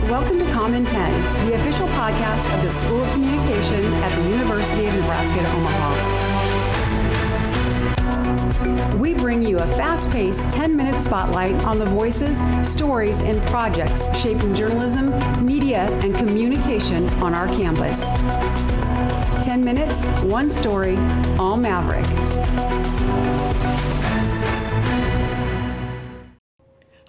Welcome to Comm 10, the official podcast of the School of Communication at the University of Nebraska at Omaha. We bring you a fast-paced 10-minute spotlight on the voices, stories, and projects shaping journalism, media, and communication on our campus. 10 minutes, one story, all Maverick.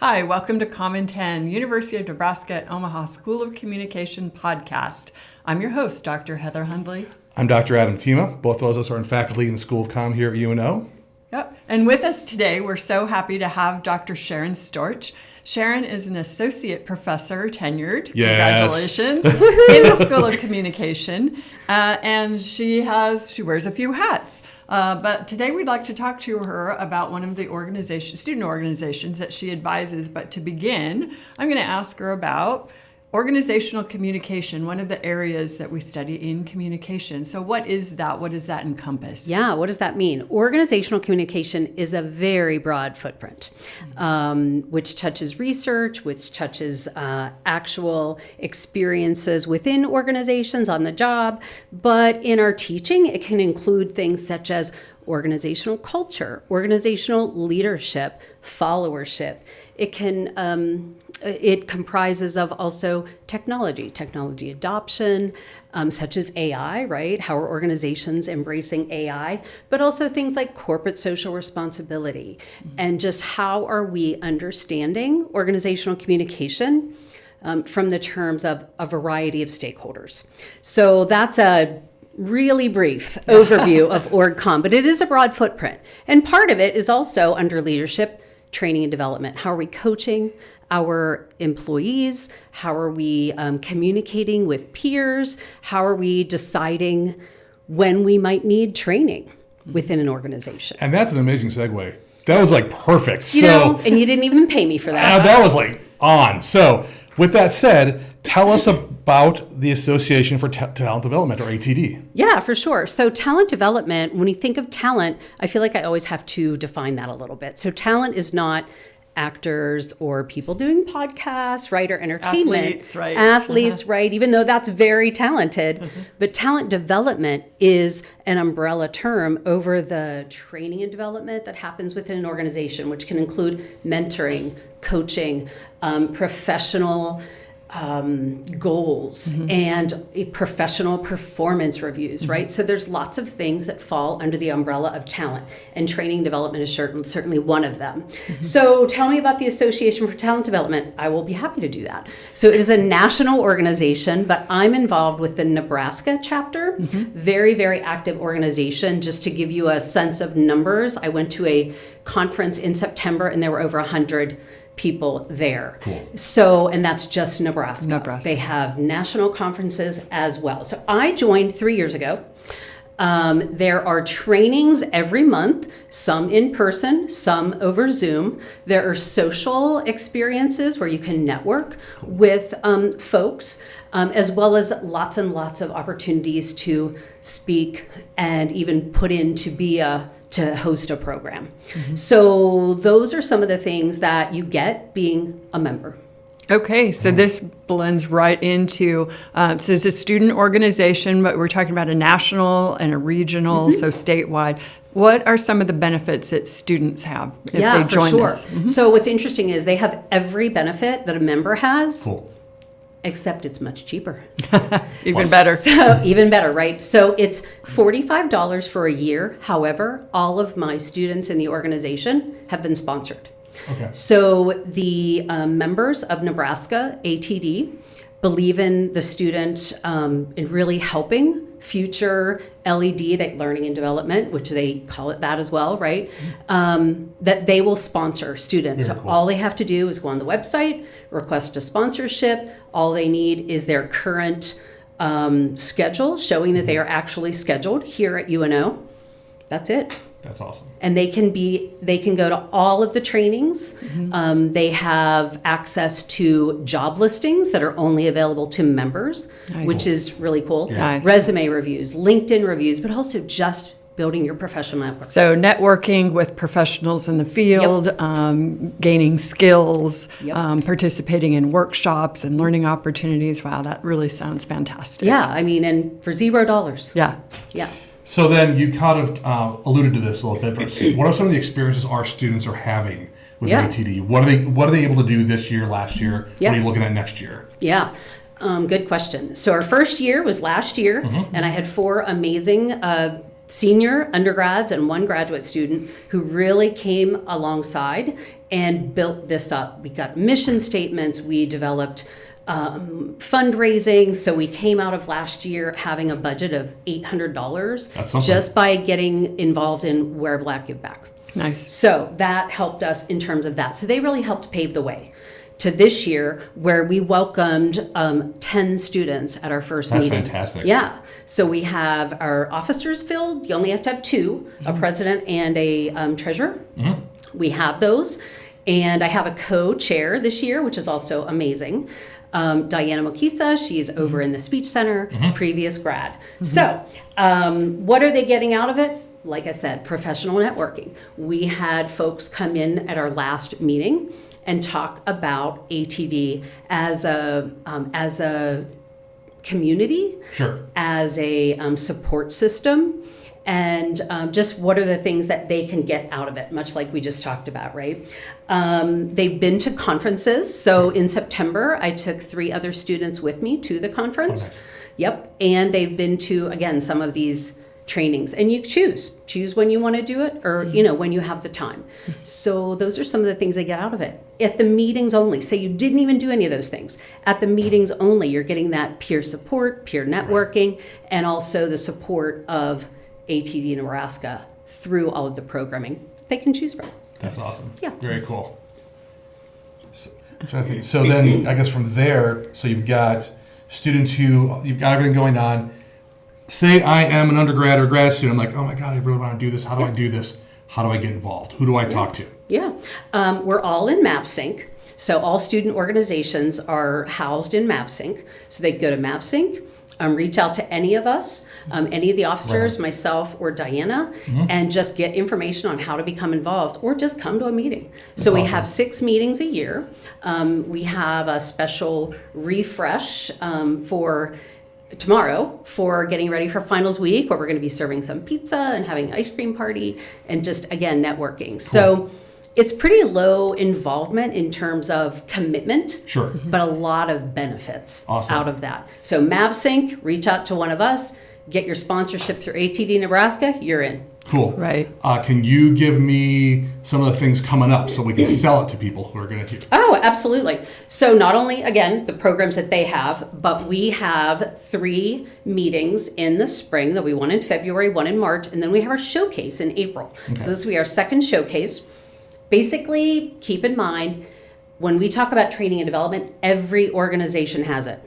Hi, welcome to Comm 10, University of Nebraska at Omaha School of Communication podcast. I'm your host, Dr. Heather Hundley. I'm Dr. Adam Tima. Both of us are in faculty in the School of Comm here at UNO. Yep. And with us today, we're so happy to have Dr. Sharon Storch. Sharon is an associate professor, tenured, yes. Congratulations, in the School of Communication. And she wears a few hats. But today we'd like to talk to her about one of the student organizations that she advises. But to begin, I'm going to ask her about organizational communication, one of the areas that we study in communication. So what is that? What does that encompass? Yeah, what does that mean? Organizational communication is a very broad footprint, which touches research, which touches actual experiences within organizations on the job. But in our teaching, it can include things such as organizational culture, organizational leadership, followership. It comprises of also technology adoption, such as AI, right? How are organizations embracing AI? But also things like corporate social responsibility, and just how are we understanding organizational communication from the terms of a variety of stakeholders. So that's a really brief overview of OrgComm, but it is a broad footprint. And part of it is also under leadership, training and development. How are we coaching our employees? How are we communicating with peers? How are we deciding when we might need training within an organization? And that's an amazing segue. That was like perfect. And you didn't even pay me for that. That was like on. So with that said, tell us about the Association for Talent Development, or ATD. Yeah, for sure. So talent development, when you think of talent, I feel like I always have to define that a little bit. So talent is not actors or people doing podcasts, right, or entertainment. Athletes, right, even though that's very talented. But talent development is an umbrella term over the training and development that happens within an organization, which can include mentoring, coaching, professional goals, and professional performance reviews, right? So there's lots of things that fall under the umbrella of talent, and training development is certainly one of them. So tell me about the Association for Talent Development. I will be happy to do that. So it is a national organization, but I'm involved with the Nebraska chapter. Very, very active organization. Just to give you a sense of numbers, I went to a conference in September and there were over 100 people there. Cool. So, and that's just Nebraska. They have national conferences as well. So I joined 3 years ago. There are trainings every month, some in person, some over Zoom. There are social experiences where you can network with folks, as well as lots and lots of opportunities to speak and even put in to host a program. So those are some of the things that you get being a member. Okay, so this blends right into, so it's a student organization, but we're talking about a national and a regional, so statewide. What are some of the benefits that students have if they join this? So what's interesting is they have every benefit that a member has. Cool. Except it's much cheaper. Even better. So, even better, right? So it's $45 for a year. However, all of my students in the organization have been sponsored. Okay. So the members of Nebraska, ATD, believe in the student in really helping future LED, that learning and development, which they call it that as well, right? That they will sponsor students. Very so cool. all they have to do is go on the website, request a sponsorship. All they need is their current schedule showing that they are actually scheduled here at UNO. That's it. That's awesome. And they can go to all of the trainings. They have access to job listings that are only available to members, which is really cool. Nice. Resume reviews, LinkedIn reviews, but also just building your professional network. So networking with professionals in the field, gaining skills, participating in workshops and learning opportunities. Wow, that really sounds fantastic. Yeah, I mean, and for $0. Yeah. Yeah. So then you kind of alluded to this a little bit, but what are some of the experiences our students are having with ATD? What are they able to do this year, last year? What are you looking at next year? Yeah. Good question. So our first year was last year, and I had 4 amazing senior undergrads and 1 graduate student who really came alongside and built this up. We got mission statements. We developed fundraising. So we came out of last year having a budget of $800 just by getting involved in Wear Black, Give Back. Nice. So that helped us in terms of that. So they really helped pave the way to this year, where we welcomed 10 students at our first meeting. That's fantastic. Yeah. So we have our officers filled. You only have to have 2, a president and a treasurer. We have those. And I have a co-chair this year, which is also amazing. Diana Mokisa, she's over in the speech center, previous grad. So what are they getting out of it? Like I said, professional networking. We had folks come in at our last meeting and talk about ATD as a community, as a support system, and just what are the things that they can get out of it, much like we just talked about, right? They've been to conferences. So in September, I took 3 other students with me to the conference. Yep. And they've been to, again, some of these trainings, and you choose when you want to do it, or when you have the time. So those are some of the things they get out of it. At the meetings only, say you didn't even do any of those things, at the meetings only, you're getting that peer support, peer networking, and also the support of ATD Nebraska through all of the programming they can choose from. That's awesome. Yeah. Very cool. So then I guess from there, so you've got students you've got everything going on. Say I am an undergrad or grad student. I'm like, oh my God, I really want to do this. How do I do this? How do I get involved? Who do I talk to? Yeah. We're all in MapSync. So all student organizations are housed in MapSync. So they go to MapSync, reach out to any of us, any of the officers, myself or Diana, and just get information on how to become involved, or just come to a meeting. So we have 6 meetings a year. We have a special refresh for tomorrow for getting ready for finals week, where we're going to be serving some pizza and having an ice cream party and just, again, networking. Cool. So it's pretty low involvement in terms of commitment, but a lot of benefits out of that. So MavSync, reach out to one of us, get your sponsorship through ATD Nebraska, you're in. Cool. Right. Can you give me some of the things coming up so we can sell it to people who are going to hear? Oh, absolutely. So not only, again, the programs that they have, but we have 3 meetings in the spring. There'll be one in February, one in March, and then we have our showcase in April. Okay. So this will be our second showcase. Basically, keep in mind, when we talk about training and development, every organization has it.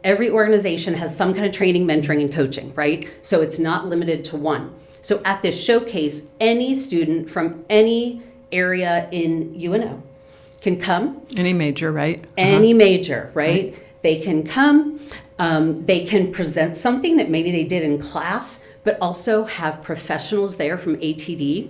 Every organization has some kind of training, mentoring, and coaching, right? So it's not limited to one. So at this showcase, any student from any area in UNO can come. Any major, right? Any major, right? They can come. They can present something that maybe they did in class, but also have professionals there from ATD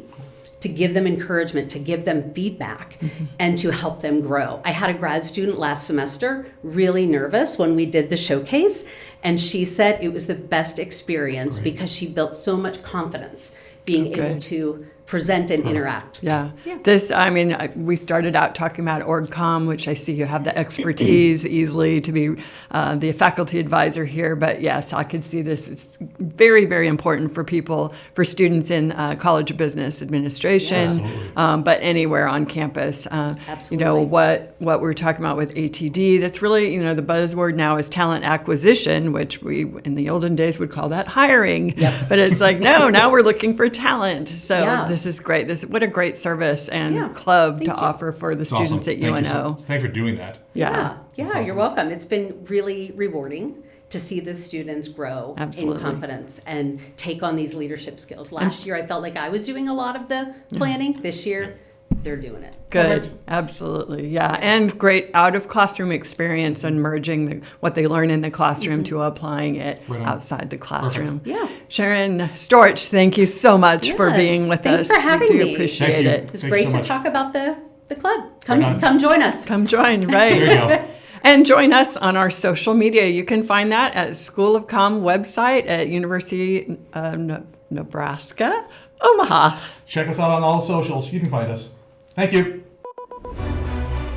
to give them encouragement, to give them feedback, and to help them grow. I had a grad student last semester, really nervous when we did the showcase, and she said it was the best experience because she built so much confidence being able to present and interact. Yeah. This, I mean, we started out talking about Comm, which I see you have the expertise easily to be the faculty advisor here. But yes, I could see this. It's very, very important for people, for students in College of Business Administration, but anywhere on campus. Absolutely. You know, what we're talking about with ATD, that's really, the buzzword now is talent acquisition, which we in the olden days would call that hiring. But it's like, no, now we're looking for talent. So this is great. What a great service and club to offer for the students at UNO. Thanks for doing that. Yeah, you're welcome. It's been really rewarding to see the students grow in confidence and take on these leadership skills. Last year, I felt like I was doing a lot of the planning. This year, they're doing it. Good. Absolutely. Yeah. And great out of classroom experience and merging what they learn in the classroom to applying it outside the classroom. Perfect. Sharon Storch, thank you so much for Yes, being with thanks us. for having we do me. appreciate Thank you. it. It's Thank you great so to much. talk about the club. Right on. Come join us. Come join, right? There you go. And join us on our social media. You can find that at School of Comm website at University of Nebraska, Omaha. Check us out on all the socials. You can find us. Thank you.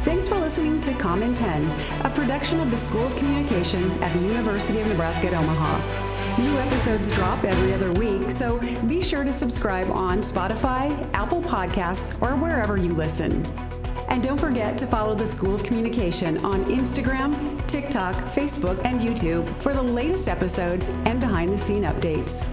Thanks for listening to Comm in 10, a production of the School of Communication at the University of Nebraska at Omaha. New episodes drop every other week, so be sure to subscribe on Spotify, Apple Podcasts, or wherever you listen. And don't forget to follow the School of Communication on Instagram, TikTok, Facebook, and YouTube for the latest episodes and behind-the-scene updates.